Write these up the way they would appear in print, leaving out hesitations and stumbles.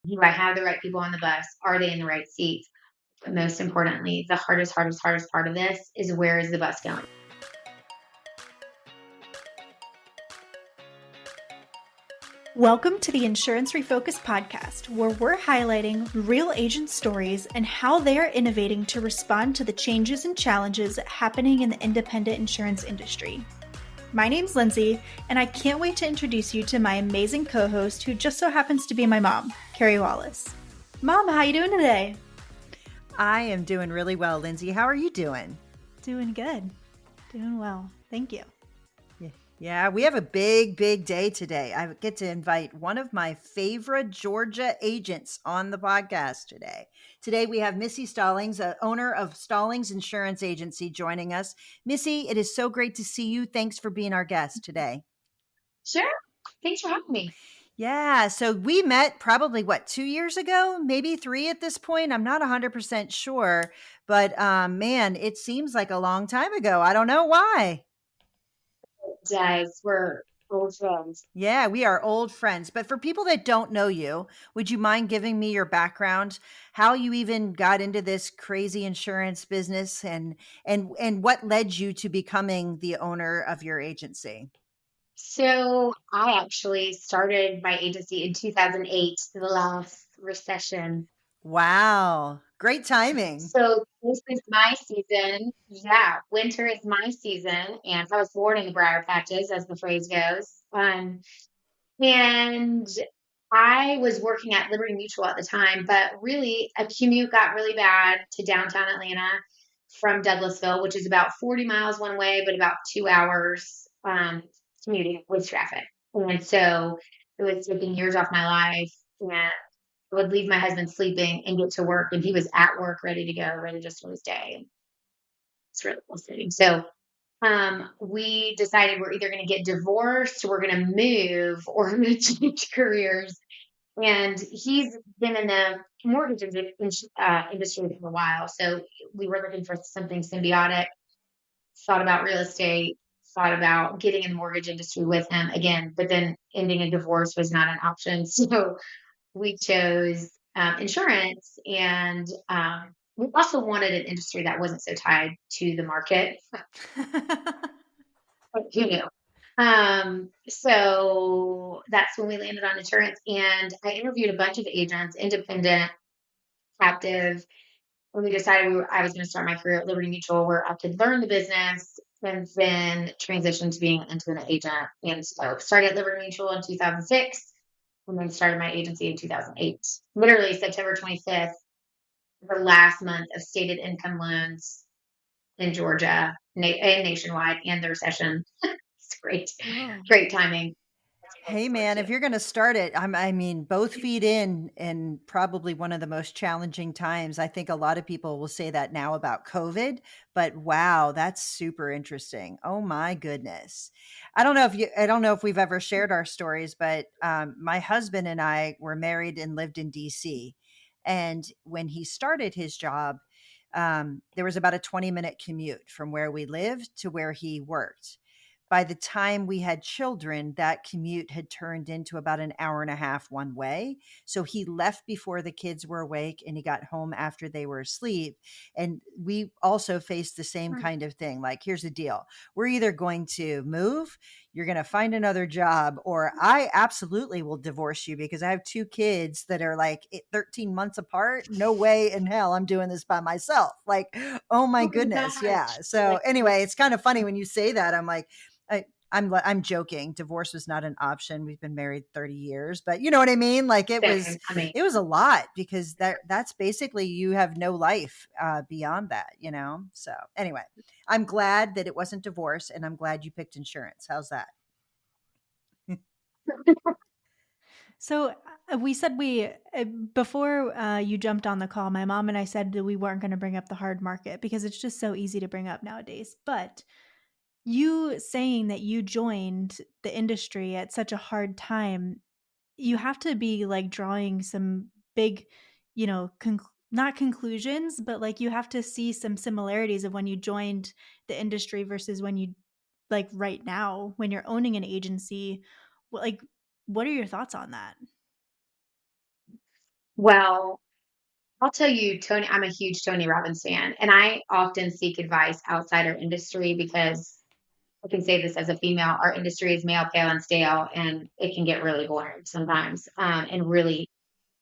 Do I have the right people on the bus? Are they in the right seats? But most importantly, the hardest part of this is, where is the bus going? Welcome to the Insurance Refocused podcast, where we're highlighting real agent stories and how they are innovating to respond to the changes and challenges happening in the independent insurance industry. My name's Lindsay, and I can't wait to introduce you to my amazing co-host, who just so happens to be my mom, Carey Wallace. Mom, how you doing today? I am doing really well, Lindsay. How are you doing? Doing good. Doing well. Thank you. Yeah, we have a big day today. I get to invite one of my favorite Georgia agents on the podcast today. Today we have Missy Stallings, owner of Stallings Insurance Agency, joining us. Missy, it is so great to see you. Thanks for being our guest today. Sure. Thanks for having me. Yeah, so we met probably 2 years ago, maybe 3 at this point. I'm not 100% sure, but man, it seems like a long time ago. I don't know why. It does. We're old friends. Yeah, we are old friends. But for people that don't know you, would you mind giving me your background, how you even got into this crazy insurance business, and what led you to becoming the owner of your agency? So I actually started my agency in 2008, the last recession. Wow, great timing. So this is my season. Yeah, winter is my season, and I was born in the briar patches, as the phrase goes. And I was working at Liberty Mutual at the time, but really a commute got really bad to downtown Atlanta from Douglasville, which is about 40 miles one way, but about 2 hours commuting with traffic. And so it was taking years off my life. And I would leave my husband sleeping and get to work, and he was at work, ready to go, ready to start his day. It's really frustrating. So we decided we're either going to get divorced, we're going to move, or we're going to change careers. And he's been in the mortgage industry for a while. So we were looking for something symbiotic, thought about real estate, thought about getting in the mortgage industry with him again, but then ending a divorce was not an option. So we chose insurance, and we also wanted an industry that wasn't so tied to the market. You know. So that's when we landed on insurance, and I interviewed a bunch of agents, independent, captive, when we decided I was going to start my career at Liberty Mutual, where I could learn the business and then transition to being an independent agent. And so started at Liberty Mutual in 2006, and then started my agency in 2008. Literally September 25th, the last month of stated income loans in Georgia and nationwide, and the recession. It's great. Wow. Great timing. Hey man, if you're going to start it, I mean, both feet in probably one of the most challenging times. I think a lot of people will say that now about COVID, but wow, that's super interesting. Oh my goodness. I don't know if we've ever shared our stories, but my husband and I were married and lived in DC. And when he started his job, there was about a 20-minute commute from where we lived to where he worked. By the time we had children, that commute had turned into about an hour and a half one way. So he left before the kids were awake and he got home after they were asleep. And we also faced the same kind of thing. Like, here's the deal. We're either going to move, you're going to find another job, or I absolutely will divorce you because I have 2 kids that are like 13 months apart. No way in hell I'm doing this by myself. Like, oh my goodness. Yeah. So anyway, it's kind of funny when you say that. I'm like, I'm joking. Divorce was not an option. We've been married 30 years, but you know what I mean? Like it was a lot because that's basically, you have no life beyond that, you know? So anyway, I'm glad that it wasn't divorce, and I'm glad you picked insurance. How's that? So we said before you jumped on the call, my mom and I said that we weren't going to bring up the hard market because it's just so easy to bring up nowadays. But you saying that you joined the industry at such a hard time, you have to be like drawing some big, not conclusions, but like you have to see some similarities of when you joined the industry versus when you, like right now, when you're owning an agency. Like, what are your thoughts on that? Well, I'll tell you, Tony, I'm a huge Tony Robbins fan, and I often seek advice outside our industry because I can say this as a female, our industry is male, pale, and stale, and it can get really boring sometimes, and really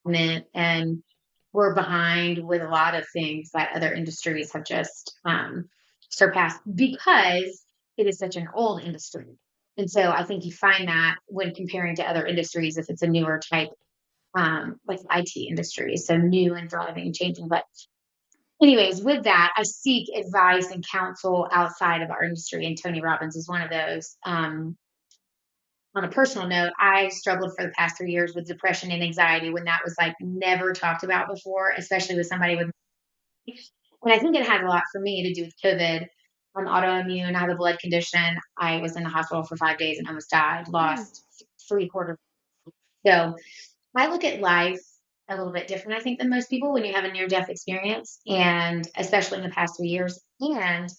and we're behind with a lot of things that other industries have just surpassed because it is such an old industry. And so I think you find that when comparing to other industries, if it's a newer type, like the IT industry, so new and thriving and changing. But anyways, with that, I seek advice and counsel outside of our industry, and Tony Robbins is one of those. On a personal note, I struggled for the past 3 years with depression and anxiety when that was like never talked about before, especially with somebody with, and I think it had a lot for me to do with COVID. I'm autoimmune. I have a blood condition. I was in the hospital for 5 days and almost died, lost 3/4. So I look at life a little bit different, I think, than most people when you have a near death experience, and especially in the past 3 years. And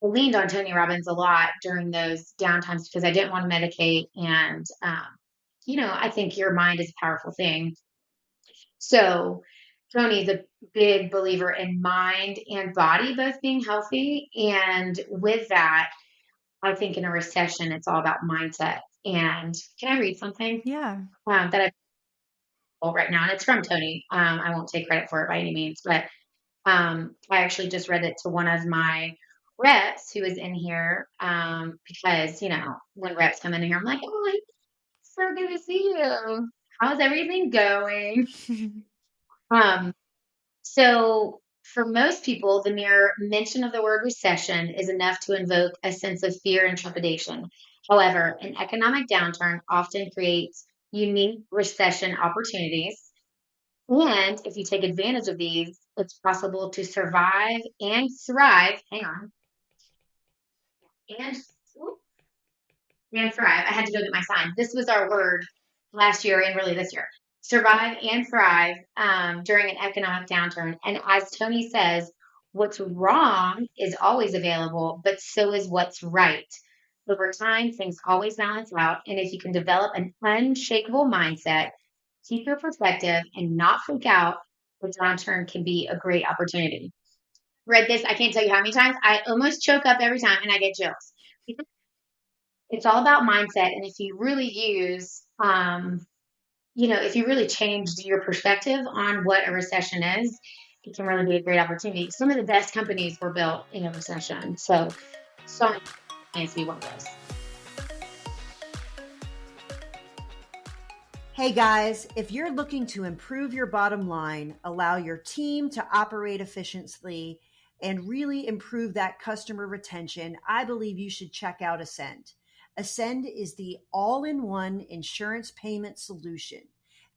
I leaned on Tony Robbins a lot during those downtimes because I didn't want to medicate. And, I think your mind is a powerful thing. So Tony's a big believer in mind and body both being healthy. And with that, I think in a recession, it's all about mindset. And can I read something Yeah. that I pulled right now? And it's from Tony. I won't take credit for it by any means, but I actually just read it to one of my reps who is in here because, when reps come in here, I'm like, oh, it's so good to see you. How's everything going? Um, so for most people, the mere mention of the word recession is enough to invoke a sense of fear and trepidation. However, an economic downturn often creates unique recession opportunities. And if you take advantage of these, it's possible to survive and thrive. Hang on. And, and thrive. I had to go get my sign. This was our word last year and really this year. Survive and thrive during an economic downturn. And as Tony says, what's wrong is always available, but so is what's right. Over time, things always balance out. And if you can develop an unshakable mindset, keep your perspective, and not freak out, the downturn can be a great opportunity. Read this, I can't tell you how many times. I almost choke up every time and I get chills. It's all about mindset. And if you really if you really change your perspective on what a recession is, it can really be a great opportunity. Some of the best companies were built in a recession. So nice to be one of those. Hey guys, if you're looking to improve your bottom line, allow your team to operate efficiently, and really improve that customer retention, I believe you should check out Ascend. Ascend is the all-in-one insurance payment solution.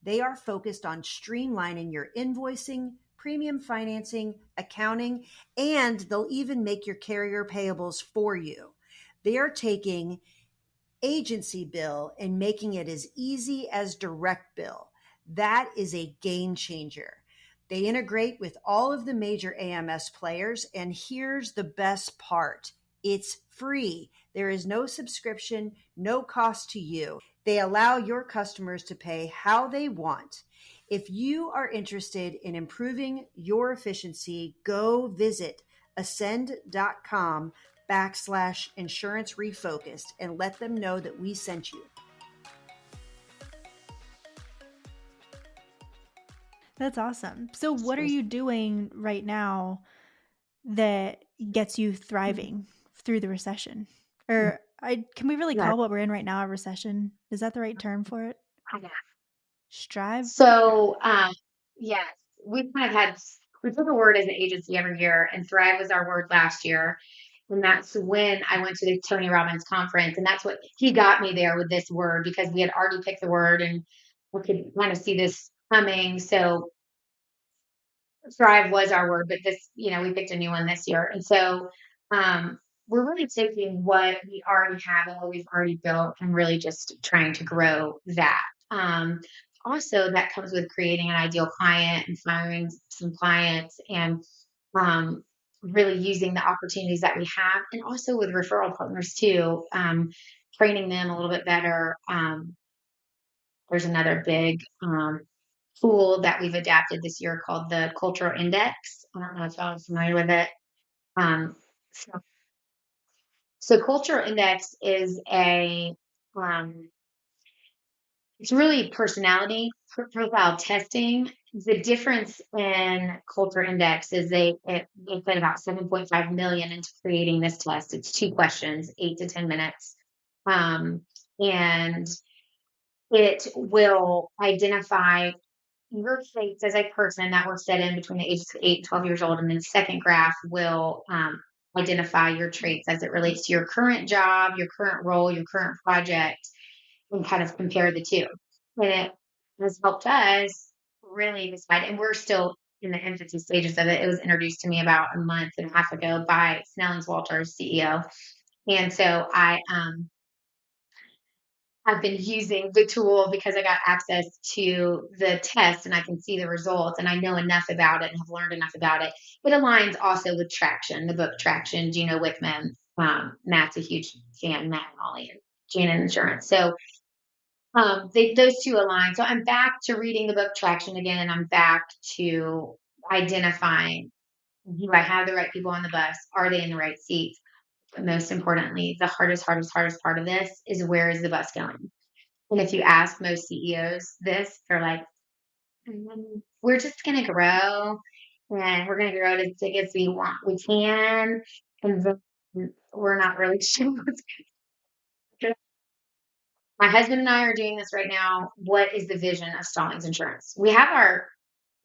They are focused on streamlining your invoicing, premium financing, accounting, and they'll even make your carrier payables for you. They are taking agency bill and making it as easy as direct bill. That is a game changer. They integrate with all of the major AMS players, and here's the best part. It's free. There is no subscription, no cost to you. They allow your customers to pay how they want. If you are interested in improving your efficiency, go visit ascend.com/insurance refocused and let them know that we sent you. That's awesome. So what are you doing right now that gets you thriving through the recession? Or can we really call what we're in right now a recession? Is that the right term for it? Strive? So, yes, we took a word as an agency every year, and thrive was our word last year. And that's when I went to the Tony Robbins conference. And that's what he got me there with this word because we had already picked the word and we could kind of see this coming. So thrive was our word, but this, we picked a new one this year. And so we're really taking what we already have and what we've already built and really just trying to grow that. Also, that comes with creating an ideal client and firing some clients and really using the opportunities that we have, and also with referral partners too, training them a little bit better. There's another big tool that we've adapted this year called the Cultural Index. I don't know if y'all are familiar with it. Um, so, so Cultural Index is um, it's really personality profile testing. The difference in Culture Index is they put about 7.5 million into creating this test. It's 2 questions, 8 to 10 minutes. And it will identify your traits as a person that were set in between the ages of 8 and 12 years old. And then the second graph will identify your traits as it relates to your current job, your current role, your current project, and kind of compare the two. And it has helped us really decide, and we're still in the infancy stages of it. It was introduced to me about a month and a half ago by Snelling's Walters, CEO. And so I've been using the tool because I got access to the test and I can see the results and I know enough about it and have learned enough about it. It aligns also with Traction, the book Traction, Gino Wickman. Matt's a huge fan, Matt and Ollie and Gino Insurance. So those two align. So I'm back to reading the book Traction again, and I'm back to identifying, do I have the right people on the bus? Are they in the right seats? But most importantly, the hardest part of this is, where is the bus going? And if you ask most CEOs this, they're like, we're just going to grow and we're going to grow it as big as we can. And then we're not really sure what's going to. My husband and I are doing this right now. What is the vision of Stallings Insurance? We have our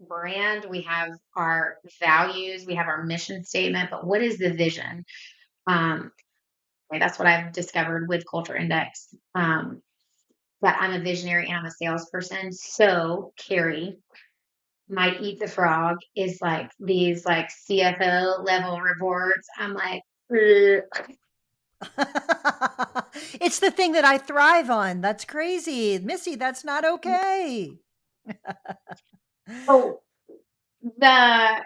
brand, we have our values, we have our mission statement, but what is the vision? That's what I've discovered with Culture Index. That I'm a visionary and I'm a salesperson. So Carey, my Eat the Frog is like these like CFO level reports. I'm like, It's the thing that I thrive on. That's crazy. Missy, that's not okay. oh, I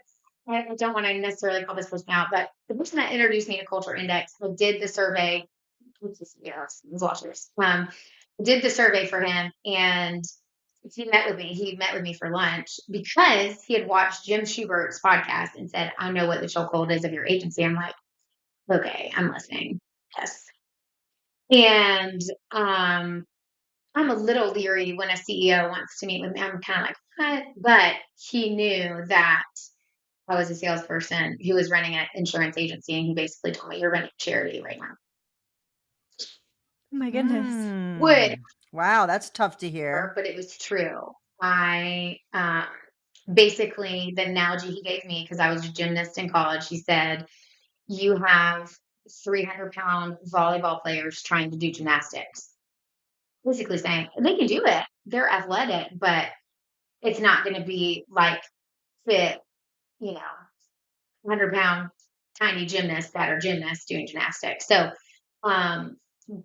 don't want to necessarily call this person out, but the person that introduced me to Culture Index did the survey. Did the survey for him, and he met with me. He met with me for lunch because he had watched Jim Schubert's podcast and said, "I know what the chokehold is of your agency." I'm like, "Okay, I'm listening." Yes, and I'm a little leery when a CEO wants to meet with me. I'm kind of like, what? But he knew that I was a salesperson who was running an insurance agency, and he basically told me, "You're running a charity right now." Oh my goodness. Would Wow, that's tough to hear. but it was true. I basically, the analogy he gave me, because I was a gymnast in college, he said, you have 300-pound volleyball players trying to do gymnastics. Basically saying they can do it. They're athletic, but it's not going to be like fit, 100-pound tiny gymnasts that are gymnasts doing gymnastics. So,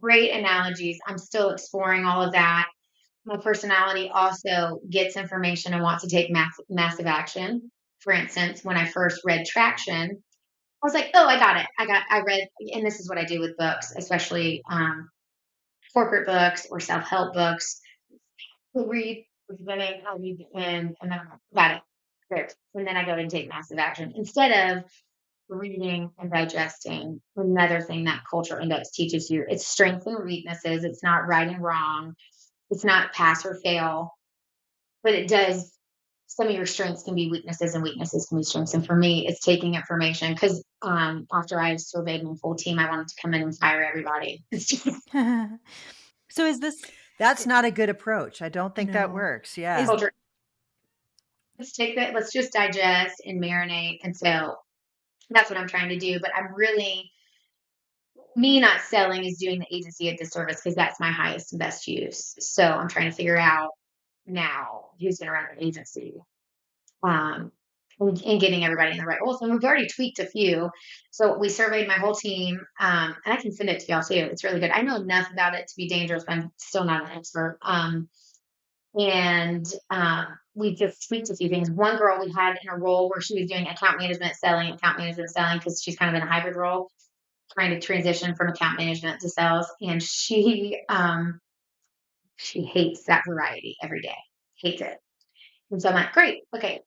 great analogies. I'm still exploring all of that. My personality also gets information and wants to take massive action. For instance, when I first read Traction, I was like, "Oh, I got it. I read," and this is what I do with books, especially corporate books or self-help books. I read the beginning, I read the end, and then I'm like, got it. Great. And then I go and take massive action instead of reading and digesting. Another thing that Culture Index teaches you, it's strengths and weaknesses. It's not right and wrong. It's not pass or fail, but it does. Some of your strengths can be weaknesses and weaknesses can be strengths. And for me, it's taking information because after I surveyed my full team, I wanted to come in and fire everybody. So is this? That's not a good approach. I don't think that No. works. Yeah. Culture. Let's take that. Let's just digest and marinate. And so that's what I'm trying to do. But I'm really, me not selling is doing the agency a disservice because that's my highest and best use. So I'm trying to figure out now who's going to run an agency. And getting everybody in the right roles. And we've already tweaked a few. So we surveyed my whole team, and I can send it to y'all too. It's really good. I know enough about it to be dangerous, but I'm still not an expert. And we just tweaked a few things. One girl we had in a role where she was doing account management selling, because she's kind of in a hybrid role, trying to transition from account management to sales. And she hates that variety every day. Hates it. And so I'm like, great. Okay.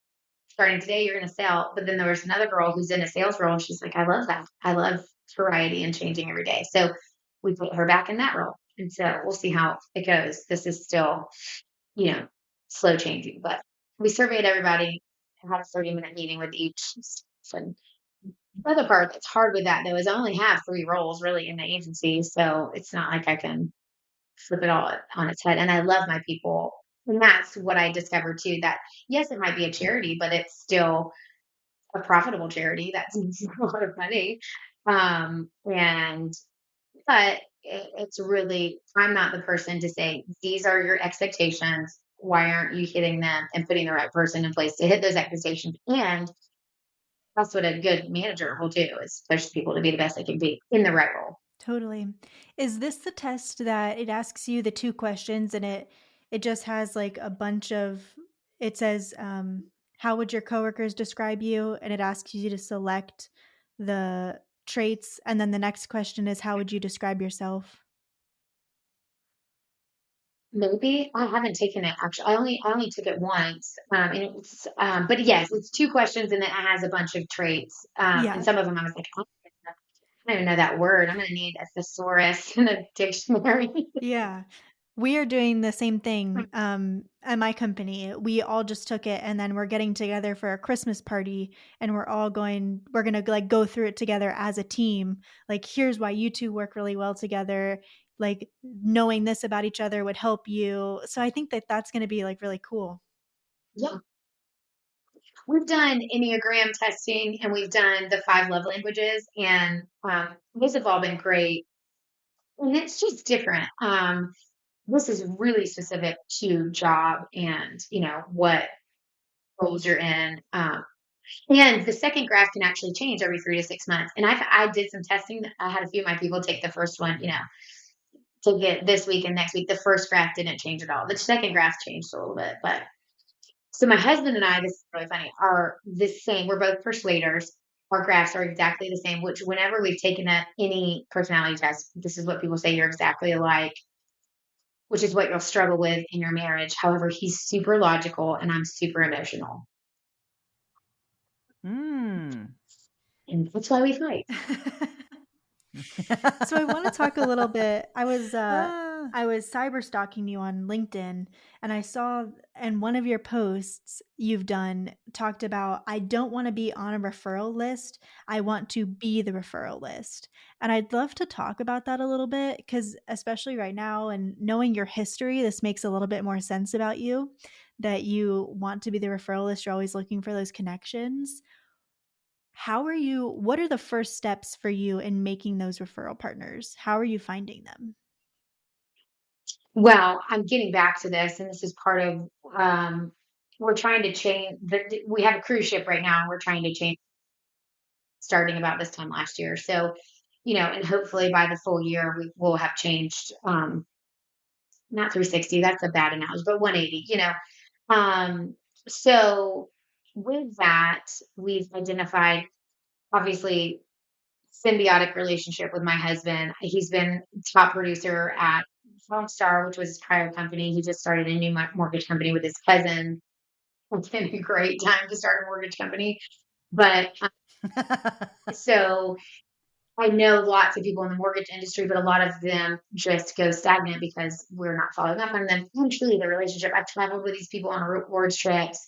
Starting today, you're going to sell. But then there was another girl who's in a sales role. And she's like, I love that. I love variety and changing every day. So we put her back in that role. And so we'll see how it goes. This is still, you know, slow changing, but we surveyed everybody and had a 30-minute meeting with each. And the other part that's hard with that though is I only have 3 roles really in the agency. So it's not like I can flip it all on its head. And I love my people. And that's what I discovered too, that yes, it might be a charity, but it's still a profitable charity. That's a lot of money. And but it's really, I'm not the person to say, these are your expectations. Why aren't you hitting them and putting the right person in place to hit those expectations? And that's what a good manager will do, is push people to be the best they can be in the right role. Totally. Is this the test that it asks you the 2 questions and it just has like a bunch of, it says, how would your coworkers describe you? And it asks you to select the traits. And then the next question is, how would you describe yourself? Maybe I haven't taken it actually. I only took it once. And it's but yes, it's 2 questions and then it has a bunch of traits. And Yeah. some of them I was like, I don't even know that word. I'm gonna need a thesaurus and a dictionary. Yeah. We are doing the same thing at my company. We all just took it and then we're getting together for a Christmas party and we're going to like go through it together as a team. Like, here's why you two work really well together. Like, knowing this about each other would help you. So I think that that's going to be like really cool. Yeah. We've done Enneagram testing and we've done the 5 love languages, and those have all been great. And it's just different. This is really specific to job and, what roles you're in. And the second graph can actually change every 3 to 6 months. And I did some testing. I had a few of my people take the first one, take it this week and next week. The first graph didn't change at all. The second graph changed a little bit, but so my husband and I, this is really funny, are the same. We're both persuaders. Our graphs are exactly the same, which whenever we've taken any personality test, this is what people say, you're exactly alike, which is what you'll struggle with in your marriage. However, he's super logical and I'm super emotional. Mm. And that's why we fight. So I want to talk a little bit. I was cyber stalking you on LinkedIn, and I saw in one of your posts you've done talked about, I don't want to be on a referral list. I want to be the referral list. And I'd love to talk about that a little bit because especially right now and knowing your history, this makes a little bit more sense about you, that you want to be the referral list. You're always looking for those connections. What are the first steps for you in making those referral partners? How are you finding them? Well, I'm getting back to this, and this is part of, we're trying to change. We have a cruise ship right now, and we're trying to change starting about this time last year. So, and hopefully by the full year, we will have changed, not 360, that's a bad analogy, but 180, So with that, we've identified obviously symbiotic relationship with my husband. He's been top producer at Star, which was his prior company. He just started a new mortgage company with his cousin. It's been a great time to start a mortgage company. But so I know lots of people in the mortgage industry, but a lot of them just go stagnant because we're not following up on them. And truly, the relationship. I've traveled with these people on rewards trips.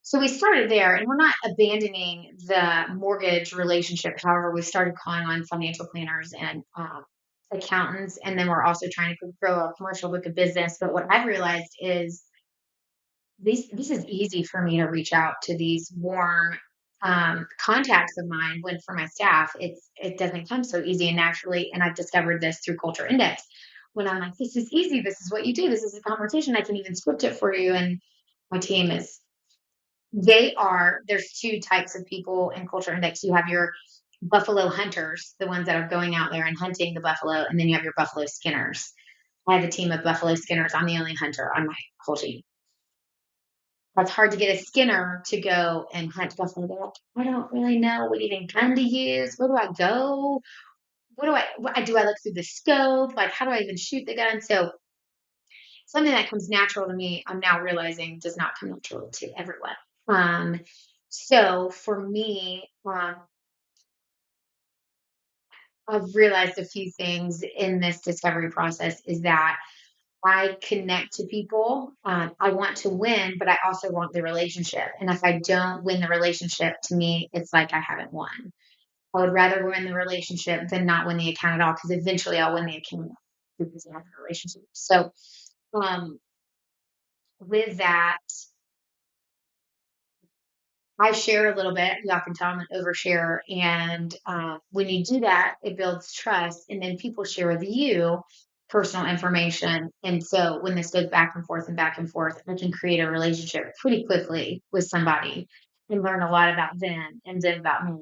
So we started there, and we're not abandoning the mortgage relationship. However, we started calling on financial planners and accountants, and then we're also trying to grow a commercial book of business. But what I've realized is this is easy for me to reach out to these warm contacts of mine. When for my staff, it doesn't come so easy and naturally. And I've discovered this through Culture Index. When I'm like, this is easy. This is what you do. This is a conversation. I can even script it for you. And my team is there's 2 types of people in Culture Index. You have your buffalo hunters, the ones that are going out there and hunting the buffalo, and then you have your buffalo skinners. I have a team of buffalo skinners. I'm the only hunter on my whole team. That's hard to get a skinner to go and hunt buffalo. They're like, I don't really know what even gun to use. Where do I go? Do I look through the scope? Like, how do I even shoot the gun? So something that comes natural to me, I'm now realizing does not come natural to everyone. So for me, I've realized a few things in this discovery process is that I connect to people. I want to win, but I also want the relationship. And if I don't win the relationship, to me, it's like I haven't won. I would rather win the relationship than not win the account at all, because eventually I'll win the account because I have a relationship. So, um, with that, I share a little bit. Y'all can tell I'm an overshare. And when you do that, it builds trust. And then people share with you personal information. And so when this goes back and forth, I can create a relationship pretty quickly with somebody and learn a lot about them and then about me.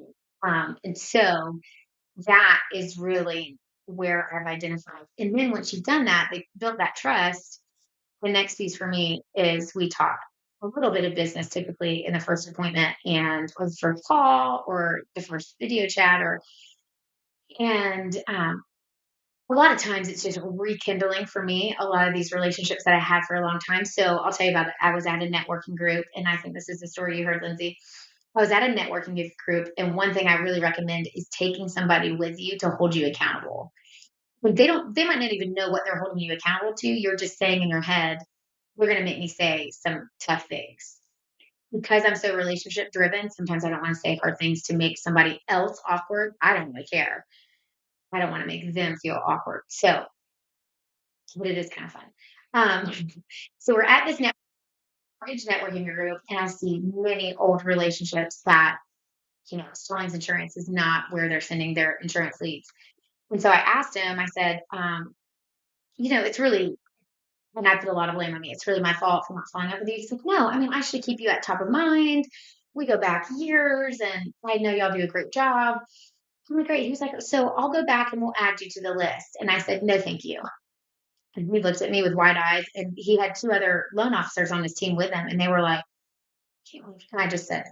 And so that is really where I've identified. And then once you've done that, they build that trust. The next piece for me is we talk a little bit of business typically in the first appointment and or the first call or the first video chat and a lot of times it's just rekindling for me a lot of these relationships that I had for a long time. So I'll tell you about it. I was at a networking group, and I think this is the story you heard, Lindsay. I was at a networking group, and one thing I really recommend is taking somebody with you to hold you accountable. When they might not even know what they're holding you accountable to. You're just saying in your head, "We're going to make me say some tough things." Because I'm so relationship driven, sometimes I don't want to say hard things to make somebody else awkward. I don't really care. I don't want to make them feel awkward. So, but it is kind of fun. Um, so we're at this networking group, and I see many old relationships that, Stallings Insurance is not where they're sending their insurance leads. And so I asked him, I said, it's really, and I put a lot of blame on me. It's really my fault for not following up with you. He's like, no, I mean, I should keep you at top of mind. We go back years, and I know y'all do a great job. I'm like, great. He was like, so I'll go back and we'll add you to the list. And I said, no, thank you. And he looked at me with wide eyes, and he had two other loan officers on his team with him, and they were like, can't believe. And I just said,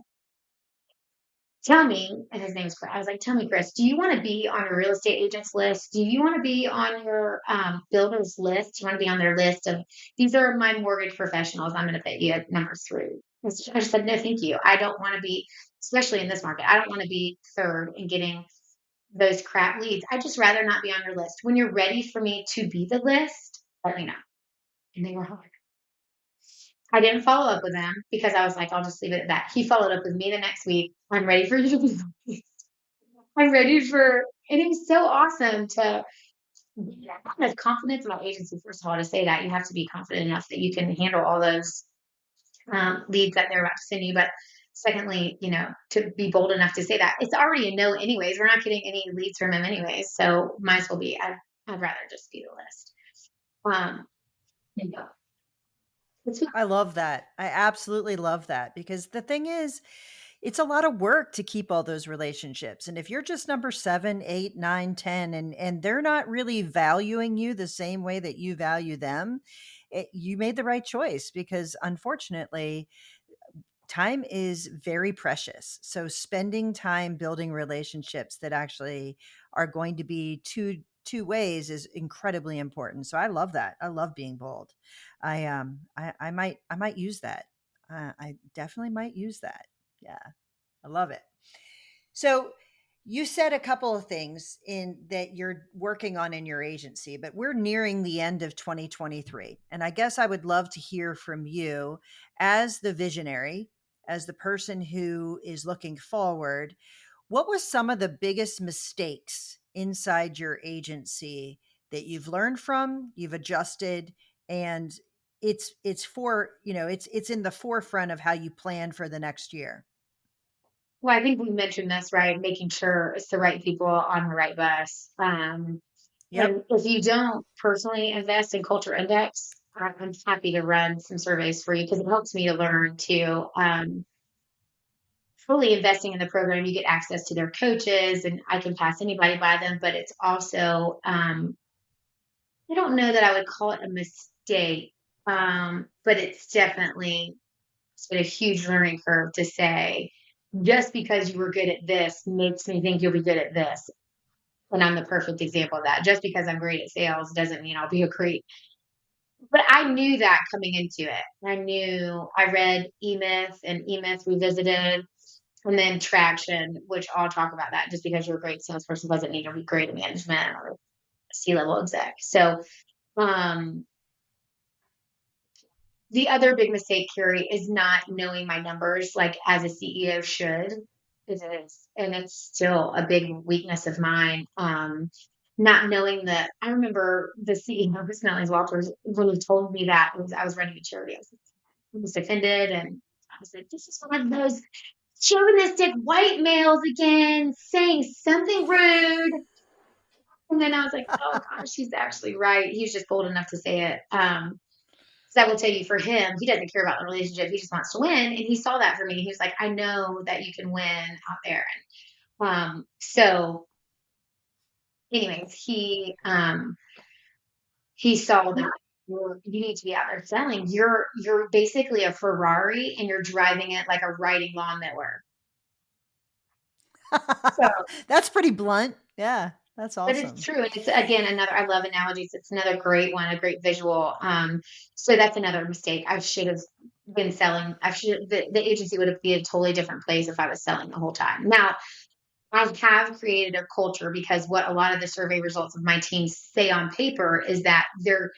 tell me, and his name is Chris. I was like, tell me, Chris, do you want to be on your real estate agents list? Do you want to be on your builders list? Do you want to be on their list of these are my mortgage professionals? I'm going to put you at number 3. I just said, no, thank you. I don't want to be, especially in this market, I don't want to be third in getting those crap leads. I'd just rather not be on your list. When you're ready for me to be the list, let me know. And they were hard. I didn't follow up with them because I was like, I'll just leave it at that. He followed up with me the next week. I'm ready for you to be the list. I'm ready for, and it was so awesome to have confidence in my agency. First of all, to say that you have to be confident enough that you can handle all those leads that they're about to send you. But secondly, to be bold enough to say that it's already a no anyways. We're not getting any leads from him anyways. So might as well be, I'd rather just be the list. Yeah. I love that. I absolutely love that, because the thing is, it's a lot of work to keep all those relationships. And if you're just number 7, 8, 9, 10, and they're not really valuing you the same way that you value them, you made the right choice, because unfortunately, time is very precious. So spending time building relationships that actually are going to be two ways is incredibly important. So I love that. I love being bold. I might use that. I definitely might use that. Yeah. I love it. So you said a couple of things in that you're working on in your agency, but we're nearing the end of 2023. And I guess I would love to hear from you as the visionary, as the person who is looking forward. What was some of the biggest mistakes inside your agency that you've learned from, you've adjusted, and it's for, it's in the forefront of how you plan for the next year? Well, I think we mentioned this, right? Making sure it's the right people on the right bus. Yep. And if you don't personally invest in Culture Index, I'm happy to run some surveys for you because it helps me to learn to fully investing in the program. You get access to their coaches, and I can pass anybody by them. But it's also, I don't know that I would call it a mistake, but it's definitely it's been a huge learning curve to say, just because you were good at this makes me think you'll be good at this. And I'm the perfect example of that. Just because I'm great at sales doesn't mean I'll be a great but I knew that coming into it. I read E-Myth and E-Myth Revisited and then Traction, which I'll talk about that. Just because you're a great salesperson doesn't mean you'll be great at management or C-level exec. So, um, the other big mistake, Carey, is not knowing my numbers like as a CEO should. It is, and it's still a big weakness of mine. Not knowing that. I remember the CEO of Stallings Walters when he told me that I was running a charity. I was offended, and I was like, "This is one of those chauvinistic white males again, saying something rude." And then I was like, "Oh gosh, he's actually right. He was just bold enough to say it." Because I will tell you, for him, he doesn't care about the relationship. He just wants to win. And he saw that for me. He was like, I know that you can win out there. And so anyways, he saw that you need to be out there selling. You're basically a Ferrari and you're driving it like a riding lawnmower. So That's pretty blunt. Yeah, that's but awesome. it's true. And it's again I love analogies. It's another great one, a great visual. So that's another mistake. I should have been selling. The agency would have been a totally different place if I was selling the whole time. Now I have created a culture because what a lot of the survey results of my team say on paper is that they're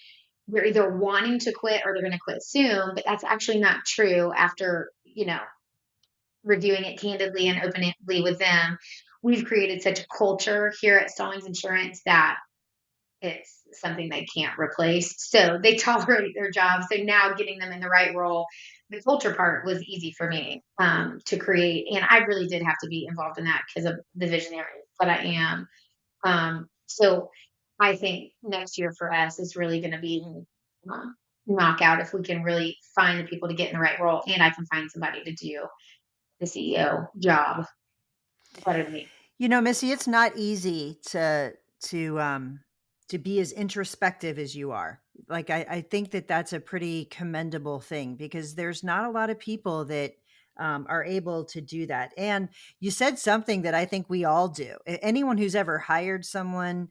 either wanting to quit or they're going to quit soon, but that's actually not true after, reviewing it candidly and openly with them. We've created such a culture here at Stallings Insurance that it's something they can't replace. So they tolerate their jobs. So now getting them in the right role, the culture part was easy for me to create. And I really did have to be involved in that because of the visionary that I am. So I think next year for us is really going to be knockout if we can really find the people to get in the right role and I can find somebody to do the CEO job better than me. Missy, it's not easy to be as introspective as you are. Like, I think that that's a pretty commendable thing because there's not a lot of people that are able to do that. And you said something that I think we all do. Anyone who's ever hired someone,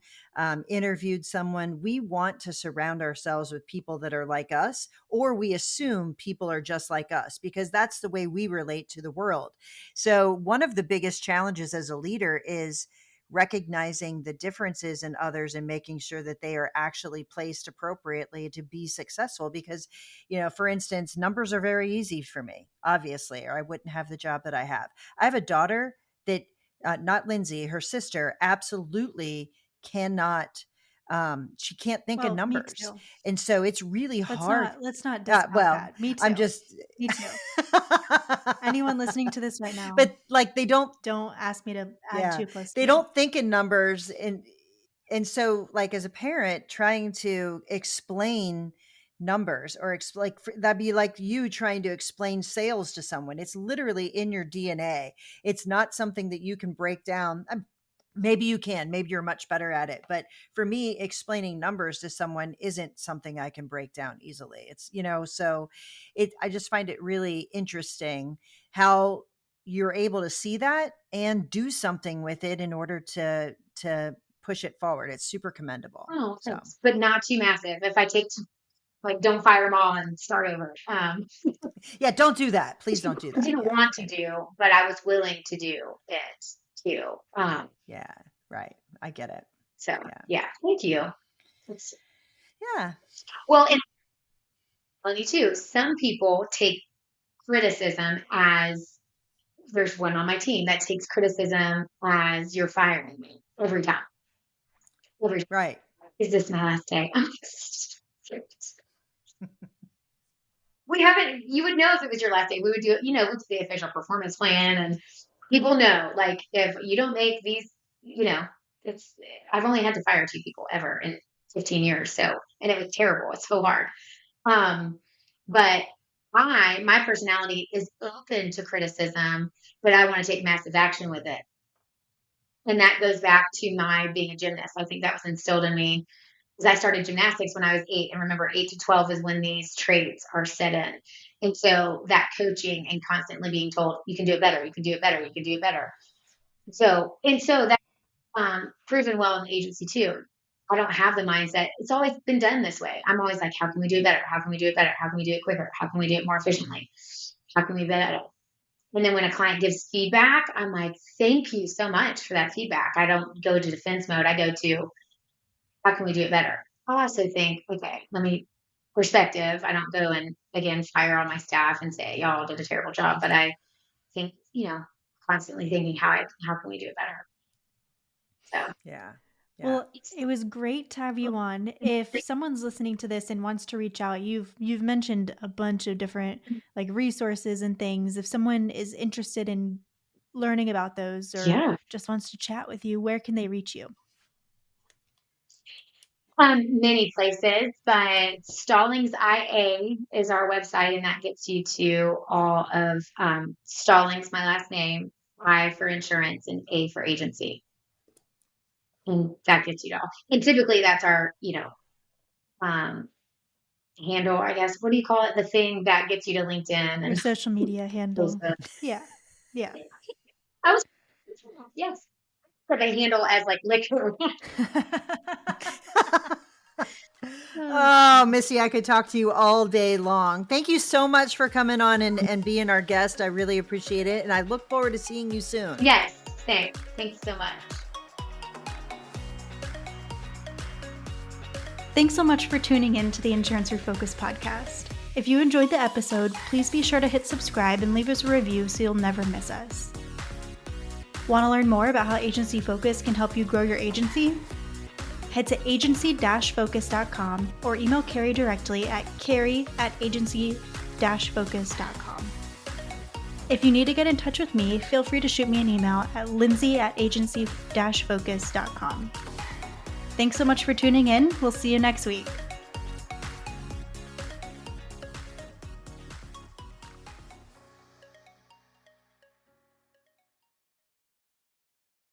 interviewed someone, we want to surround ourselves with people that are like us, or we assume people are just like us because that's the way we relate to the world. So one of the biggest challenges as a leader is recognizing the differences in others and making sure that they are actually placed appropriately to be successful. Because, for instance, numbers are very easy for me, obviously, or I wouldn't have the job that I have. I have a daughter that, not Lindsay, her sister, absolutely cannot. She can't think of numbers. And so it's really hard. Let's not discount that. Me too. Me too. Anyone listening to this right now, but like don't ask me to add 2 + 2. They don't think in numbers, and so like as a parent trying to explain numbers or that'd be like you trying to explain sales to someone. It's literally in your DNA. It's not something that you can break down. Maybe you can, maybe you're much better at it. But for me, explaining numbers to someone isn't something I can break down easily. It's, so I just find it really interesting how you're able to see that and do something with it in order to push it forward. It's super commendable. Oh, thanks. But not too massive. If I take don't fire them all and start over. Yeah, don't do that. Please don't do that. I didn't want to do, but I was willing to do it too. Yeah, right. I get it. So yeah, thank you. Yeah. Well, and funny too, some people take criticism as there's one on my team that takes criticism as you're firing me every time. Right. Is this my last day? You would know if it was your last day. We would do, what's the official performance plan, and people know, like, if you don't make these, I've only had to fire 2 people ever in 15 years. So, and it was terrible. It's so hard. But my personality is open to criticism, but I want to take massive action with it. And that goes back to my being a gymnast. I think that was instilled in me because I started gymnastics when I was 8. And remember, 8 to 12 is when these traits are set in. And so that coaching and constantly being told, you can do it better, you can do it better, you can do it better. So that's proven well in the agency too. I don't have the mindset. It's always been done this way. I'm always like, how can we do it better? How can we do it better? How can we do it quicker? How can we do it more efficiently? How can we better? And then when a client gives feedback, I'm like, thank you so much for that feedback. I don't go to defense mode. I go to, how can we do it better? I also think, okay, perspective. I don't go and, again, fire on my staff and say, y'all did a terrible job. But I think, constantly thinking, how can we do it better? So, yeah. Well, it was great to have you on. If someone's listening to this and wants to reach out, you've mentioned a bunch of different like resources and things. If someone is interested in learning about those or just wants to chat with you, where can they reach you? Many places, but Stallings IA is our website, and that gets you to all of Stallings, my last name, I for insurance, and A for agency. And that gets you to all. And typically that's our, handle, I guess. What do you call it? The thing that gets you to LinkedIn Your social media handle. Facebook. Yeah. Yes. For the handle as like liquor. Oh, Missy, I could talk to you all day long. Thank you so much for coming on and being our guest. I really appreciate it. And I look forward to seeing you soon. Yes. Thanks. Thanks so much. Thanks so much for tuning in to the Insurance Refocused podcast. If you enjoyed the episode, please be sure to hit subscribe and leave us a review so you'll never miss us. Want to learn more about how Agency Focus can help you grow your agency? Head to agency-focus.com or email Carey directly at carey@agency-focus.com. If you need to get in touch with me, feel free to shoot me an email at lindsay@agency-focus.com. Thanks so much for tuning in. We'll see you next week.